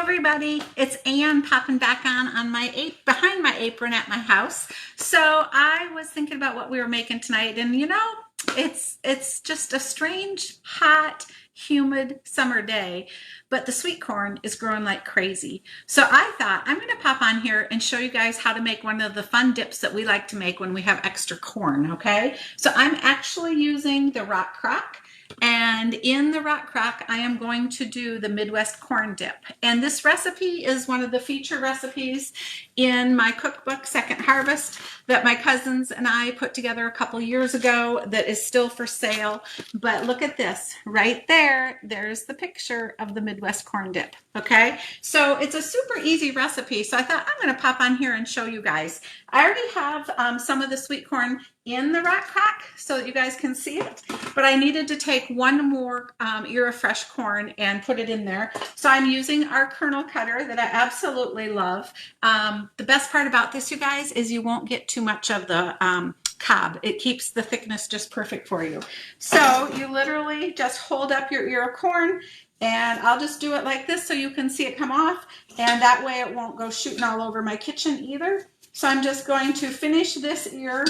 everybody, it's Ann popping back on my behind my apron at my house. So I was thinking about what we were making tonight, and it's just a strange, hot, humid summer day, but the sweet corn is growing like crazy. So I thought I'm going to pop on here and show you guys how to make one of the fun dips that we like to make when we have extra corn, okay? So I'm actually using the Rock Crock. And in the Rock Crock, I am going to do the Midwest corn dip. And this recipe is one of the feature recipes in my cookbook, Second Harvest, that my cousins and I put together a couple years ago that is still for sale. But look at this right there. There's the picture of the Midwest corn dip. Okay, so it's a super easy recipe. So I thought I'm going to pop on here and show you guys. I already have some of the sweet corn in the Rock Crock so that you guys can see it, but I needed to take one more ear of fresh corn and put it in there. So I'm using our kernel cutter that I absolutely love. The best part about this, you guys, is you won't get too much of the cob. It keeps the thickness just perfect for you. So you literally just hold up your ear of corn, and I'll just do it like this so you can see it come off, and that way it won't go shooting all over my kitchen either. So I'm just going to finish this ear,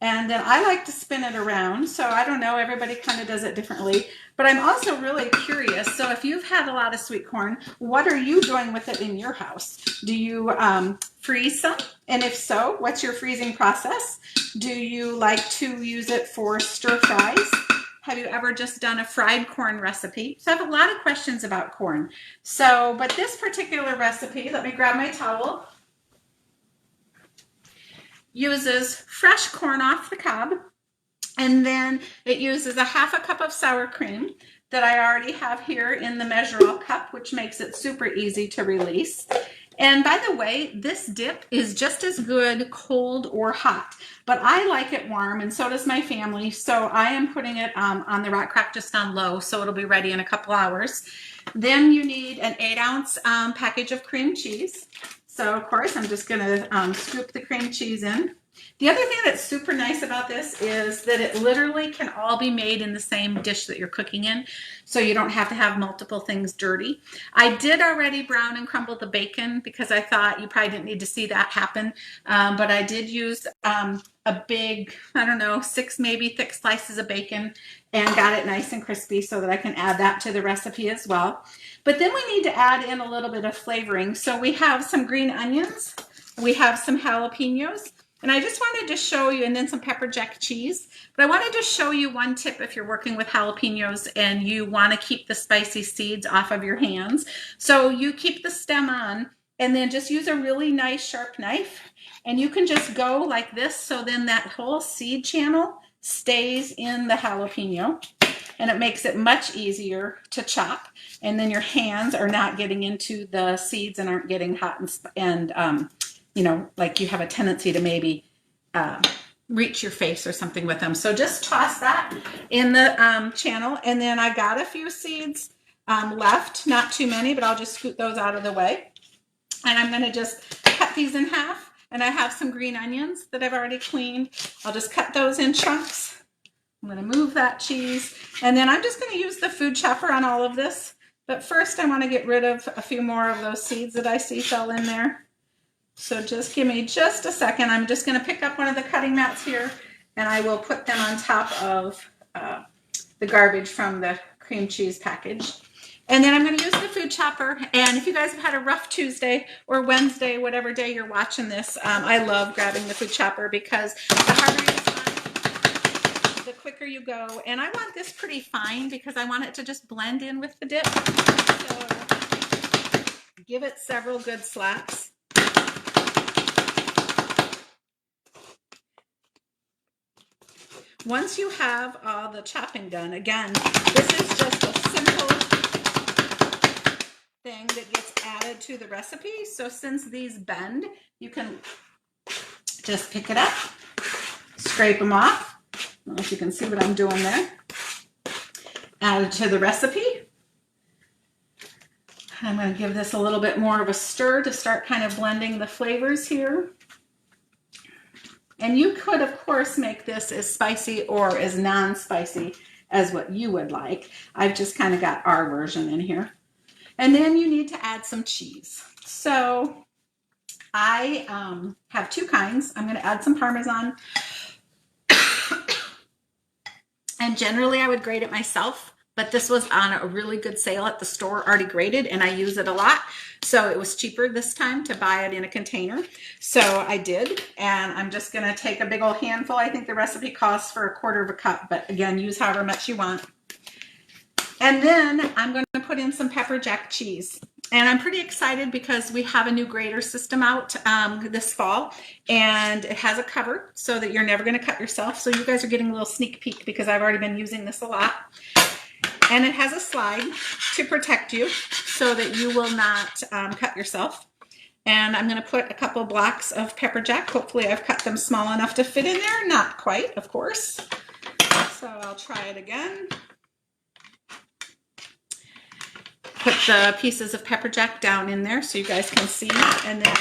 and then I like to spin it around. So I don't know, everybody kind of does it differently, but I'm also really curious. So if you've had a lot of sweet corn, what are you doing with it in your house? Do you freeze some? And if so, what's your freezing process? Do you like to use it for stir fries? Have you ever just done a fried corn recipe? So I have a lot of questions about corn. So, but this particular recipe, let me grab my towel, uses fresh corn off the cob, and then it uses a half a cup of sour cream that I already have here in the measure-all cup, which makes it super easy to release. And by the way, this dip is just as good cold or hot, but I like it warm, and so does my family. So I am putting it on the Rock Crock just on low, so it'll be ready in a couple hours. Then you need an 8-ounce package of cream cheese. So of course, I'm just gonna scoop the cream cheese in. The other thing that's super nice about this is that it literally can all be made in the same dish that you're cooking in, so you don't have to have multiple things dirty. I did already brown and crumble the bacon because I thought you probably didn't need to see that happen, but I did use a big, I don't know, 6 maybe thick slices of bacon and got it nice and crispy so that I can add that to the recipe as well. But then we need to add in a little bit of flavoring. So we have some green onions, we have some jalapenos, and I just wanted to show you, and then some pepper jack cheese. But I wanted to show you one tip if you're working with jalapenos and you want to keep the spicy seeds off of your hands. So you keep the stem on, and then just use a really nice sharp knife, and you can just go like this, so then that whole seed channel stays in the jalapeno, and it makes it much easier to chop, and then your hands are not getting into the seeds and aren't getting hot and you know, like you have a tendency to maybe reach your face or something with them. So just toss that in the channel, and then I got a few seeds left, not too many, but I'll just scoot those out of the way. And I'm going to just cut these in half, and I have some green onions that I've already cleaned. I'll just cut those in chunks. I'm going to move that cheese, and then I'm just going to use the food chopper on all of this. But first I want to get rid of a few more of those seeds that I see fell in there. So just give me just a second. I'm just going to pick up one of the cutting mats here, and I will put them on top of the garbage from the cream cheese package. And then I'm going to use the food chopper. And if you guys have had a rough Tuesday or Wednesday, whatever day you're watching this, I love grabbing the food chopper because the harder you find, the quicker you go. And I want this pretty fine because I want it to just blend in with the dip. So give it several good slaps. Once you have all the chopping done, again, this is just a simple thing that gets added to the recipe. So since these bend, you can just pick it up, scrape them off. I don't know if you can see what I'm doing there. Add it to the recipe. I'm going to give this a little bit more of a stir to start kind of blending the flavors here. And you could, of course, make this as spicy or as non-spicy as what you would like. I've just kind of got our version in here. And then you need to add some cheese. So I have two kinds. I'm going to add some Parmesan. And generally I would grate it myself, but this was on a really good sale at the store, already grated, and I use it a lot. So it was cheaper this time to buy it in a container. So I did, and I'm just gonna take a big old handful. I think the recipe calls for 1/4 of a cup, but again, use however much you want. And then I'm gonna put in some pepper jack cheese. And I'm pretty excited because we have a new grater system out this fall, and it has a cover so that you're never going to cut yourself. So you guys are getting a little sneak peek because I've already been using this a lot. And it has a slide to protect you so that you will not cut yourself. And I'm going to put a couple blocks of pepper jack. Hopefully I've cut them small enough to fit in there. Not quite, of course. So I'll try it again. Put the pieces of pepper jack down in there so you guys can see. And then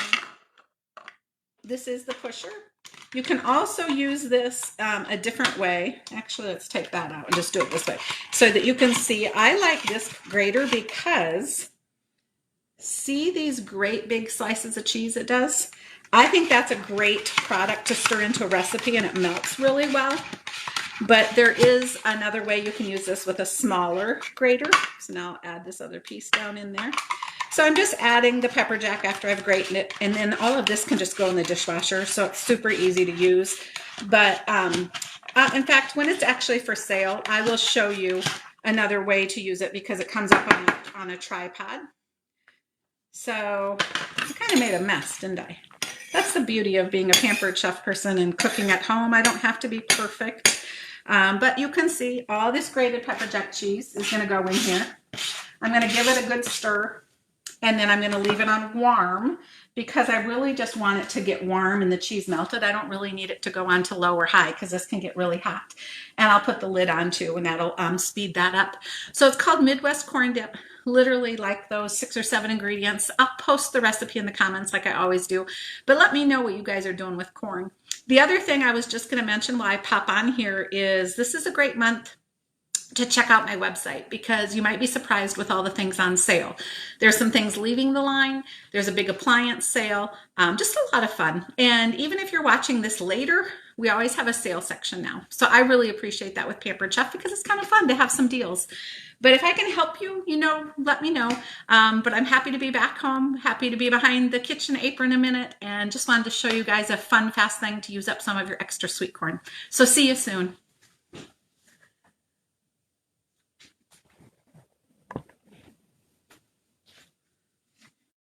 this is the pusher. You can also use this a different way. Actually, let's take that out and just do it this way so that you can see. I like this grater because see these great big slices of cheese it does? I think that's a great product to stir into a recipe, and it melts really well. But there is another way you can use this with a smaller grater. So now I'll add this other piece down in there. So I'm just adding the pepper jack after I've grated it, and then all of this can just go in the dishwasher, so it's super easy to use. But in fact, when it's actually for sale, I will show you another way to use it because it comes up on a tripod. So I kind of made a mess, didn't I? That's the beauty of being a pampered chef person and cooking at home. I don't have to be perfect. But you can see all this grated pepper jack cheese is going to go in here. I'm going to give it a good stir, and then I'm going to leave it on warm because I really just want it to get warm and the cheese melted. I don't really need it to go on to low or high because this can get really hot. And I'll put the lid on too, and that'll speed that up. So it's called Midwest Corn Dip. Literally like those 6 or 7 ingredients. I'll post the recipe in the comments like I always do, but let me know what you guys are doing with corn. The other thing I was just going to mention while I pop on here is this is a great month to check out my website because you might be surprised with all the things on sale. There's some things leaving the line. There's a big appliance sale, just a lot of fun. And even if you're watching this later, we always have a sale section now. So I really appreciate that with Pampered Chef because it's kind of fun to have some deals. But if I can help you, let me know. But I'm happy to be back home, happy to be behind the kitchen apron a minute, and just wanted to show you guys a fun, fast thing to use up some of your extra sweet corn. So see you soon.